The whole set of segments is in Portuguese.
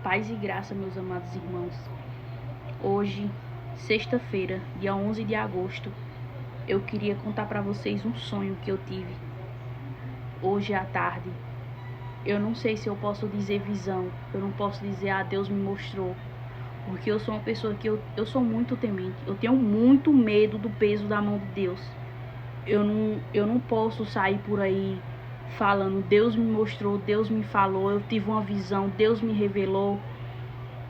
Paz e graça, meus amados irmãos. Hoje, sexta-feira, dia 11 de agosto, eu queria contar para vocês um sonho que eu tive hoje à tarde. Eu não sei se eu posso dizer visão, eu não posso dizer Deus me mostrou, porque eu sou uma pessoa que eu sou muito temente, eu tenho muito medo do peso da mão de Deus. Eu não posso sair por aí falando Deus me mostrou, Deus me falou, eu tive uma visão, Deus me revelou,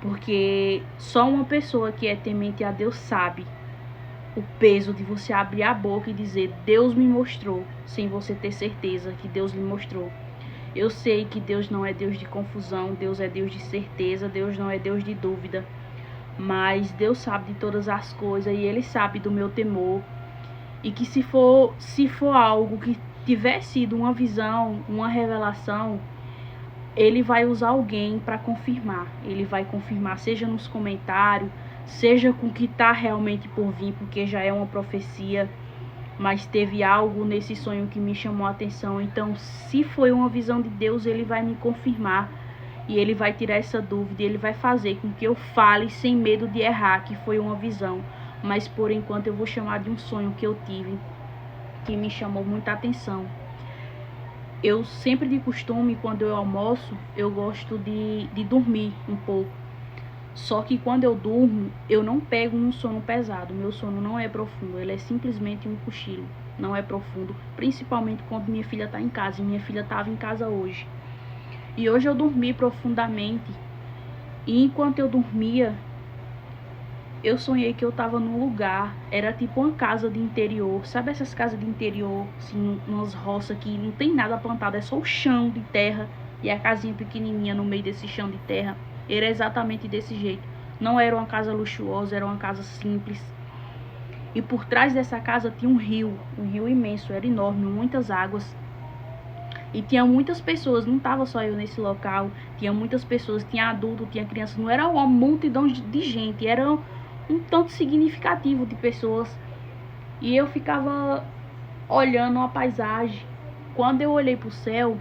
porque só uma pessoa que é temente a Deus sabe o peso de você abrir a boca e dizer Deus me mostrou, sem você ter certeza que Deus lhe mostrou. Eu sei que Deus não é Deus de confusão, Deus é Deus de certeza, Deus não é Deus de dúvida, mas Deus sabe de todas as coisas e Ele sabe do meu temor. E que se for algo que tiver sido uma visão, uma revelação, Ele vai usar alguém para confirmar. Ele vai confirmar, seja nos comentários, seja com o que está realmente por vir, porque já é uma profecia, mas teve algo nesse sonho que me chamou a atenção. Então, se foi uma visão de Deus, Ele vai me confirmar e Ele vai tirar essa dúvida, Ele vai fazer com que eu fale sem medo de errar que foi uma visão. Mas por enquanto eu vou chamar de um sonho que eu tive, que me chamou muita atenção. Eu sempre de costume, quando eu almoço, eu gosto de dormir um pouco. Só que quando eu durmo, eu não pego um sono pesado. Meu sono não é profundo, ele é simplesmente um cochilo. Não é profundo, principalmente quando minha filha está em casa. E minha filha estava em casa hoje. E hoje eu dormi profundamente. E enquanto eu dormia, eu sonhei que eu tava num lugar, era tipo uma casa de interior, sabe essas casas de interior, assim, umas roças que não tem nada plantado, é só o chão de terra e a casinha pequenininha no meio desse chão de terra. Era exatamente desse jeito, não era uma casa luxuosa, era uma casa simples. E por trás dessa casa tinha um rio imenso, era enorme, muitas águas. E tinha muitas pessoas, não tava só eu nesse local, tinha muitas pessoas, tinha adulto, tinha criança, não era uma multidão de gente, era um tanto significativo de pessoas. E eu ficava olhando a paisagem. Quando eu olhei pro céu,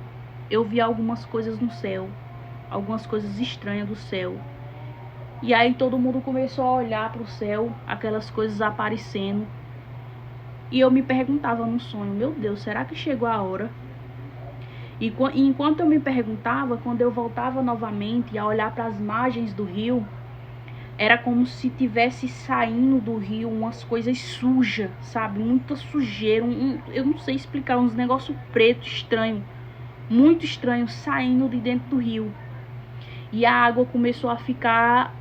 eu vi algumas coisas no céu, algumas coisas estranhas do céu. E aí todo mundo começou a olhar pro céu, aquelas coisas aparecendo. E eu me perguntava no sonho, meu Deus, será que chegou a hora? E enquanto eu me perguntava, quando eu voltava novamente a olhar para as margens do rio, era como se tivesse saindo do rio umas coisas sujas, sabe? Muita sujeira, eu não sei explicar, uns negócios preto estranho, muito estranho, saindo de dentro do rio. E a água começou a ficar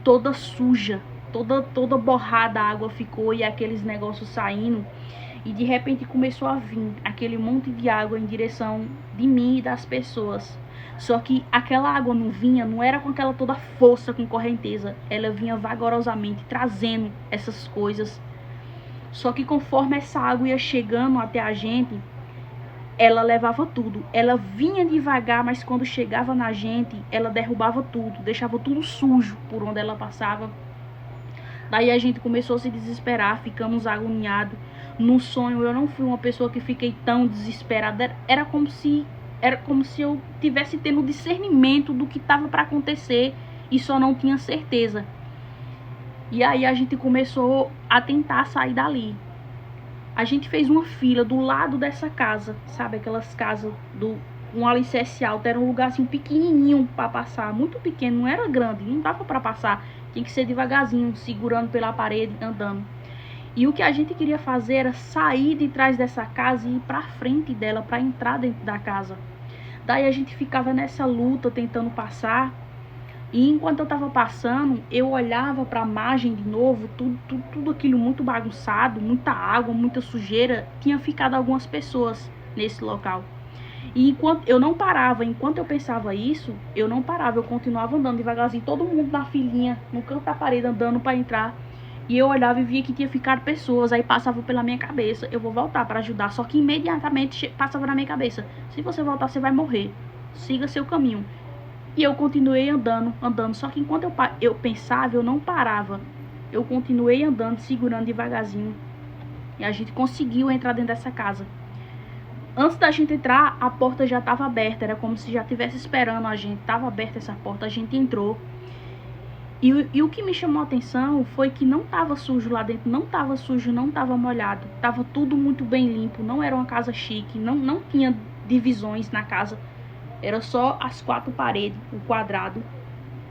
toda suja, toda borrada a água ficou e aqueles negócios saindo. E de repente começou a vir aquele monte de água em direção de mim e das pessoas. Só que aquela água não era com aquela toda força, com correnteza. Ela vinha vagarosamente, trazendo essas coisas. Só que conforme essa água ia chegando até a gente, ela levava tudo. Ela vinha devagar, mas quando chegava na gente, ela derrubava tudo, deixava tudo sujo por onde ela passava. Daí a gente começou a se desesperar, ficamos agoniados. No sonho eu não fui uma pessoa que fiquei tão desesperada. Era como se eu tivesse tendo discernimento do que estava para acontecer e só não tinha certeza. E aí a gente começou a tentar sair dali. A gente fez uma fila do lado dessa casa, sabe? Aquelas casas um alicerce alto, era um lugar assim pequenininho para passar, muito pequeno, não era grande, não dava para passar. Tinha que ser devagarzinho, segurando pela parede, andando. E o que a gente queria fazer era sair de trás dessa casa e ir pra frente dela, para entrar dentro da casa. Daí a gente ficava nessa luta, tentando passar. E enquanto eu tava passando, eu olhava pra margem de novo, tudo aquilo muito bagunçado, muita água, muita sujeira. Tinha ficado algumas pessoas nesse local. E enquanto eu não parava, enquanto eu pensava isso, eu não parava, eu continuava andando devagarzinho, todo mundo na filinha, no canto da parede, andando para entrar. E eu olhava e via que tinha ficado pessoas, aí passava pela minha cabeça, eu vou voltar para ajudar. Só que imediatamente passava na minha cabeça, se você voltar você vai morrer, siga seu caminho. E eu continuei andando, só que enquanto eu pensava, eu não parava. Eu continuei andando, segurando devagarzinho. E a gente conseguiu entrar dentro dessa casa. Antes da gente entrar, a porta já estava aberta, era como se já estivesse esperando a gente, estava aberta essa porta, a gente entrou. E o que me chamou a atenção foi que não estava sujo lá dentro, não estava sujo, não estava molhado, estava tudo muito bem limpo, não era uma casa chique, não tinha divisões na casa, era só as 4 paredes, o quadrado,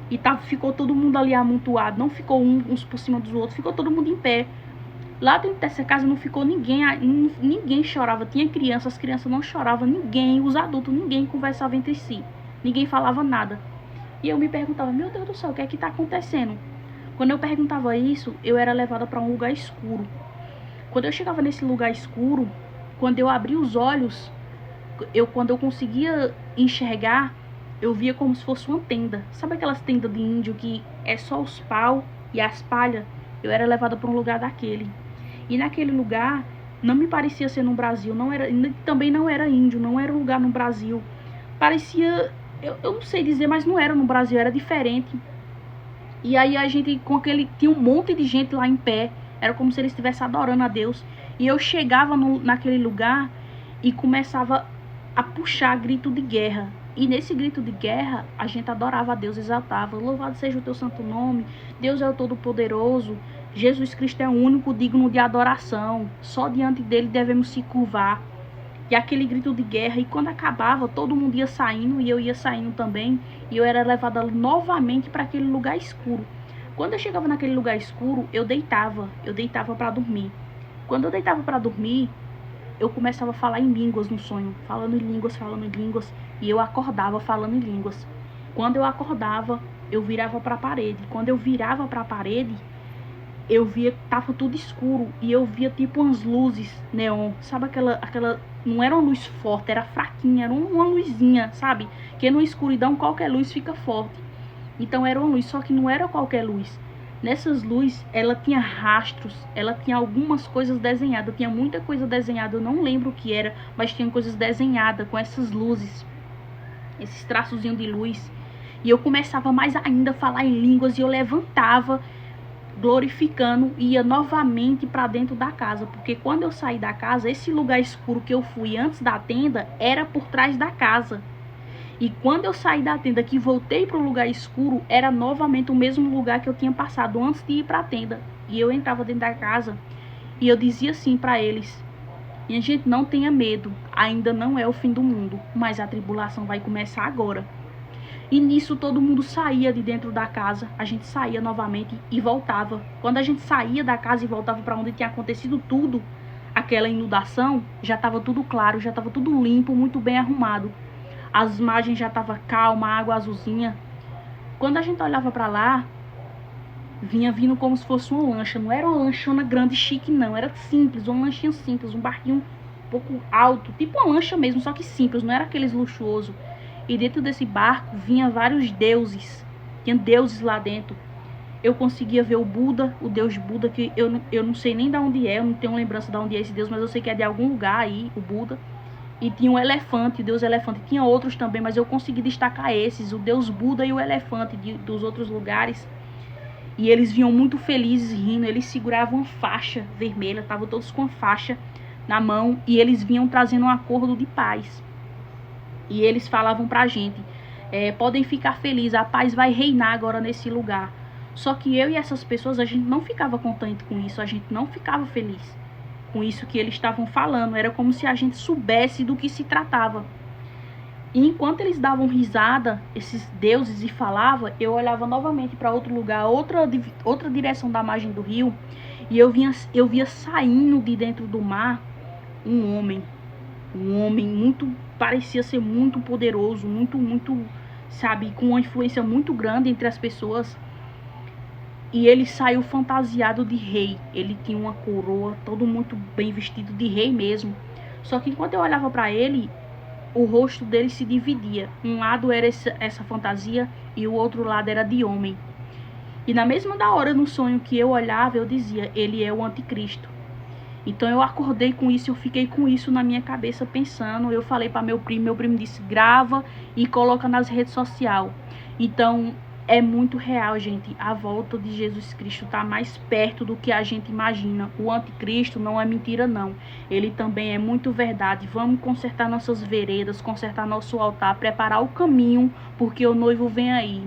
e ficou todo mundo ali amontoado, não ficou uns por cima dos outros, ficou todo mundo em pé. Lá dentro dessa casa não ficou ninguém, ninguém chorava, tinha crianças, as crianças não choravam, ninguém, os adultos, ninguém conversava entre si, ninguém falava nada. E eu me perguntava, meu Deus do céu, o que é que tá acontecendo? Quando eu perguntava isso, eu era levada para um lugar escuro. Quando eu chegava nesse lugar escuro, quando eu abria os olhos, quando eu conseguia enxergar, eu via como se fosse uma tenda. Sabe aquelas tendas de índio que é só os pau e as palhas? Eu era levada para um lugar daquele. E naquele lugar, não me parecia ser no Brasil, também não era índio, não era um lugar no Brasil. Parecia... Eu não sei dizer, mas não era no Brasil, era diferente. E aí a gente, tinha um monte de gente lá em pé, era como se eles estivessem adorando a Deus. E eu chegava naquele lugar e começava a puxar grito de guerra. E nesse grito de guerra, a gente adorava a Deus, exaltava. Louvado seja o teu santo nome, Deus é o Todo-Poderoso, Jesus Cristo é o único digno de adoração, só diante dele devemos se curvar. E aquele grito de guerra, e quando acabava, todo mundo ia saindo, e eu ia saindo também, e eu era levada novamente para aquele lugar escuro. Quando eu chegava naquele lugar escuro, eu deitava para dormir. Quando eu deitava para dormir, eu começava a falar em línguas no sonho, falando em línguas, e eu acordava falando em línguas. Quando eu acordava, eu virava para a parede. Quando eu virava para a parede, eu via que tava tudo escuro, e eu via tipo umas luzes neon, sabe aquela não era uma luz forte, era fraquinha, era uma luzinha, sabe? Que na escuridão qualquer luz fica forte. Então era uma luz, só que não era qualquer luz. Nessas luzes, ela tinha rastros, ela tinha algumas coisas desenhadas, tinha muita coisa desenhada, eu não lembro o que era, mas tinha coisas desenhadas com essas luzes, esses traçozinhos de luz. E eu começava mais ainda a falar em línguas, e eu levantava, glorificando, e ia novamente para dentro da casa, porque quando eu saí da casa, esse lugar escuro que eu fui antes da tenda era por trás da casa, e quando eu saí da tenda, que voltei para o lugar escuro, era novamente o mesmo lugar que eu tinha passado antes de ir para a tenda. E eu entrava dentro da casa e eu dizia assim para eles: minha gente, não tenha medo, ainda não é o fim do mundo, mas a tribulação vai começar agora. E nisso todo mundo saía de dentro da casa, a gente saía novamente e voltava. Quando a gente saía da casa e voltava para onde tinha acontecido tudo, aquela inundação, já estava tudo claro, já estava tudo limpo, muito bem arrumado. As margens já estavam calma, a água azulzinha. Quando a gente olhava para lá, vinha vindo como se fosse uma lancha. Não era uma lanchona grande, chique, não. Era simples, uma lanchinha simples, um barquinho um pouco alto, tipo uma lancha mesmo, só que simples, não era aqueles luxuosos. E dentro desse barco vinha vários deuses. Tinha deuses lá dentro. Eu conseguia ver o Buda, o Deus Buda, que eu não sei nem de onde é, eu não tenho lembrança de onde é esse Deus, mas eu sei que é de algum lugar aí, o Buda. E tinha um elefante, o Deus elefante. Tinha outros também, mas eu consegui destacar esses, o Deus Buda e o elefante dos outros lugares. E eles vinham muito felizes, rindo. Eles seguravam uma faixa vermelha, estavam todos com a faixa na mão. E eles vinham trazendo um acordo de paz. E eles falavam pra gente: podem ficar felizes, a paz vai reinar agora nesse lugar. Só que eu e essas pessoas, a gente não ficava contente com isso, a gente não ficava feliz com isso que eles estavam falando. Era como se a gente soubesse do que se tratava. E enquanto eles davam risada, esses deuses, e falavam, eu olhava novamente para outro lugar, outra direção da margem do rio, e eu via saindo de dentro do mar um homem muito, parecia ser muito poderoso, muito, sabe, com uma influência muito grande entre as pessoas. E ele saiu fantasiado de rei. Ele tinha uma coroa, todo muito bem vestido de rei mesmo. Só que enquanto eu olhava para ele, o rosto dele se dividia. Um lado era essa fantasia e o outro lado era de homem. E na mesma da hora, no sonho que eu olhava, eu dizia: ele é o anticristo. Então eu acordei com isso, eu fiquei com isso na minha cabeça pensando. Eu falei para meu primo disse: grava e coloca nas redes sociais. Então É muito real, gente. A volta de Jesus Cristo está mais perto do que a gente imagina. O anticristo não é mentira, não. Ele também é muito verdade. Vamos consertar nossas veredas, consertar nosso altar, preparar o caminho, porque o noivo vem aí.